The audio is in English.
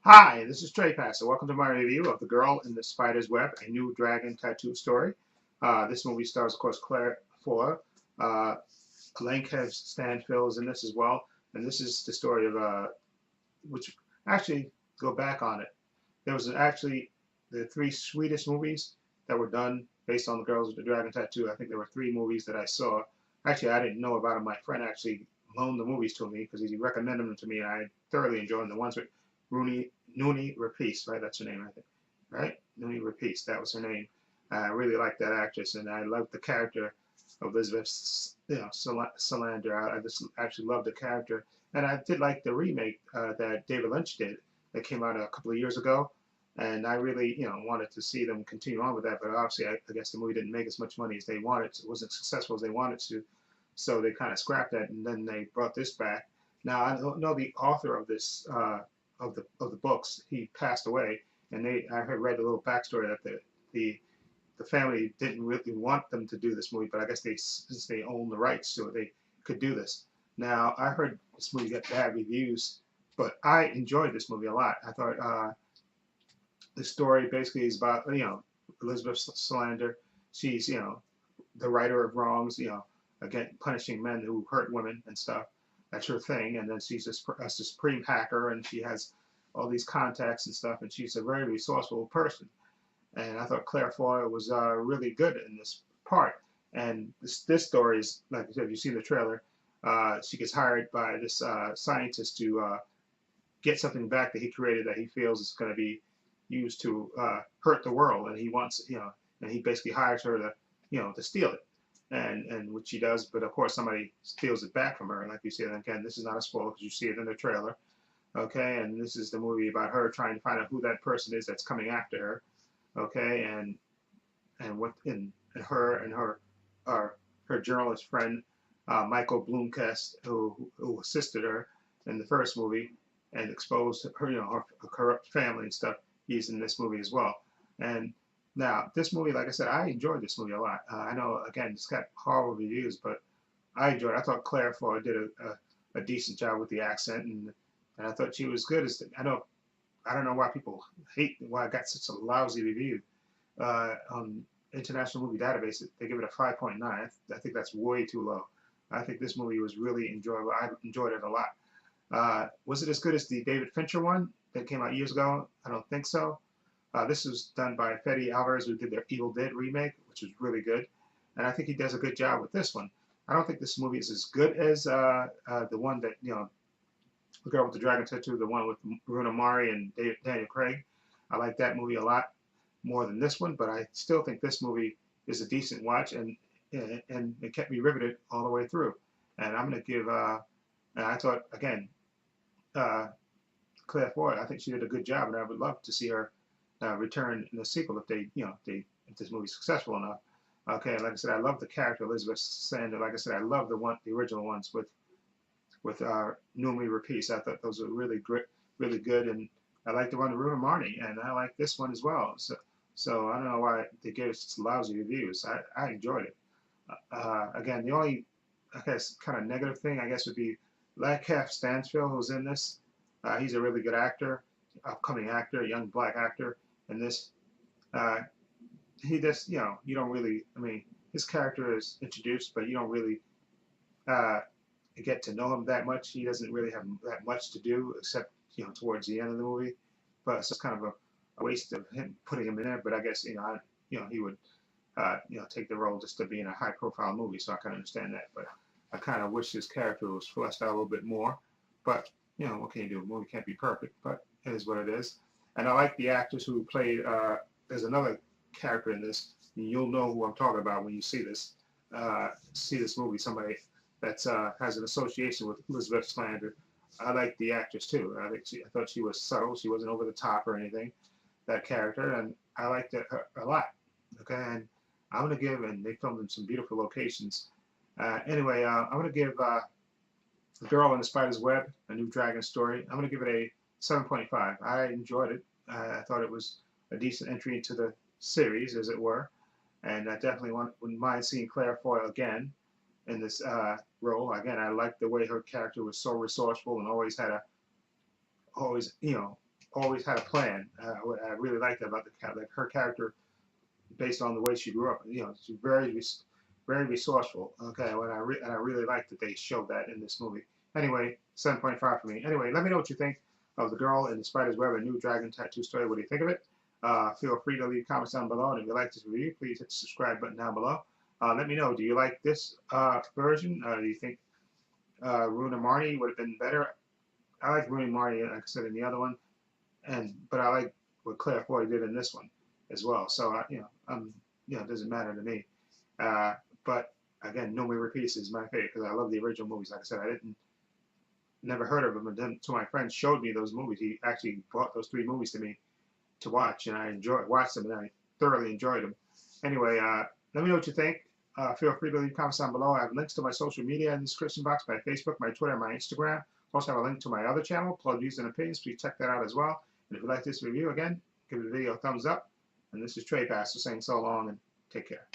Hi, this is Trey Passer. Welcome to my review of The Girl in the Spider's Web, a new dragon tattoo story. This movie stars, of course, Claire Foy. Uh, Lakeith Stanfield is in this as well. And this is the story of, which actually, go back on it. There was actually the three Swedish movies that were done based on The Girls with the Dragon Tattoo. I think there were three movies that I saw. Actually, I didn't know about them. My friend actually loaned the movies to me because he recommended them to me. And I thoroughly enjoyed them. The ones with Noomi Rapace, right? That's her name, I think. Right? Noomi Rapace, that was her name. I really liked that actress, and I loved the character of Elizabeth, Salander. I just actually loved the character, and I did like the remake that David Lynch did that came out a couple of years ago, and I really, wanted to see them continue on with that. But obviously, I guess the movie didn't make as much money as they wanted. It wasn't successful as they wanted to, so they kind of scrapped that, and then they brought this back. Now I don't know the author of this of the books. He passed away, and I had read a little backstory that the the family didn't really want them to do this movie, but I guess since they own the rights to it, they could do this. Now I heard this movie got bad reviews, but I enjoyed this movie a lot. I thought the story basically is about Elizabeth Salander. She's the righter of wrongs. Again punishing men who hurt women and stuff. That's her thing. And then she's a supreme hacker, and she has all these contacts and stuff. And she's a very resourceful person. And I thought Claire Foy was really good in this part. And this story is, like I said, you see the trailer. She gets hired by this scientist to get something back that he created that he feels is going to be used to hurt the world, and he wants, and he basically hires her to, to steal it, and which she does. But of course, somebody steals it back from her. And like you said, again, this is not a spoiler because you see it in the trailer. Okay, and this is the movie about her trying to find out who that person is that's coming after her. Okay, and what and her and her journalist friend Michael Blomkvist, who assisted her in the first movie and exposed her, her corrupt family and stuff. He's in this movie as well. And now this movie, like I said, I enjoyed this movie a lot. I know again it's got horrible reviews, but I enjoyed it. I thought Claire Foy did a decent job with the accent, and I thought she was good. I don't know why people hate why I got such a lousy review on International Movie Database. They give it a 5.9. I think that's way too low. I think this movie was really enjoyable. I enjoyed it a lot. Was it as good as the David Fincher one that came out years ago? I don't think so. This was done by Fede Alvarez, who did their Evil Dead remake, which was really good, and I think he does a good job with this one. I don't think this movie is as good as the one that The Girl with the Dragon Tattoo, the one with Bruno Mari and Daniel Craig. I like that movie a lot more than this one, but I still think this movie is a decent watch, and it kept me riveted all the way through. And I'm going to give. And I thought again, uh, Claire Foy. I think she did a good job, and I would love to see her return in the sequel if if this movie's successful enough. Okay, like I said, I love the character Elizabeth Sander. Like I said, I love the original ones with Noomi Rapace. I thought those were really great, really good, and I like the one with Runa Marnie, and I like this one as well. So I don't know why they gave us such lousy reviews. I enjoyed it. Again, the only I guess kind of negative thing I guess would be Lakeith Stanfield, who's in this. He's a really good actor, upcoming actor, young black actor. In this, uh, he just you don't really. I mean, his character is introduced, but you don't really uh, get to know him that much. He doesn't really have that much to do except towards the end of the movie. But it's just kind of a waste of him putting him in there. But I guess he would take the role just to be in a high profile movie. So I can understand that. But I kind of wish his character was fleshed out a little bit more. But what can you do? A movie can't be perfect, but it is what it is. And I like the actors who played. There's another character in this. You'll know who I'm talking about when you see this movie. Somebody that has an association with Elizabeth Slander. I like the actress too. I thought she was subtle. She wasn't over the top or anything. That character, and I liked it a lot. Okay, and I'm gonna give, and they filmed in some beautiful locations. Anyway, I'm gonna give The Girl in the Spider's Web, a new dragon story. I'm gonna give it a 7.5. I enjoyed it. I thought it was a decent entry into the series, as it were, and I definitely wouldn't mind seeing Claire Foy again in this role. Again, I liked the way her character was so resourceful and always always had a plan. I really liked that about the cat, like her character, based on the way she grew up. You know, she's very resourceful. Okay, and I really liked that they showed that in this movie. Anyway, 7.5 for me. Anyway, let me know what you think of The Girl in the Spider's Web, a new Dragon Tattoo story. What do you think of it? Feel free to leave comments down below, and if you like this review, please hit the subscribe button down below. Let me know, do you like this version? Do you think Rooney Marnie would have been better? I like Rooney Marnie, like I said, in the other one, but I like what Claire Foy did in this one as well. So it doesn't matter to me. But again, No Me Repeats is my favorite because I love the original movies. Like I said, I never heard of them, and then so my friend showed me those movies. He actually brought those 3 movies to me to watch, and I watched them, and I thoroughly enjoyed them. Anyway, let me know what you think. Feel free to leave comments down below. I have links to my social media in the description box, my Facebook, my Twitter, and my Instagram. I also have a link to my other channel, Plug Views and Opinions. Please check that out as well. And if you like this review, again, give the video a thumbs up. And this is Trey Pastor saying so long and take care.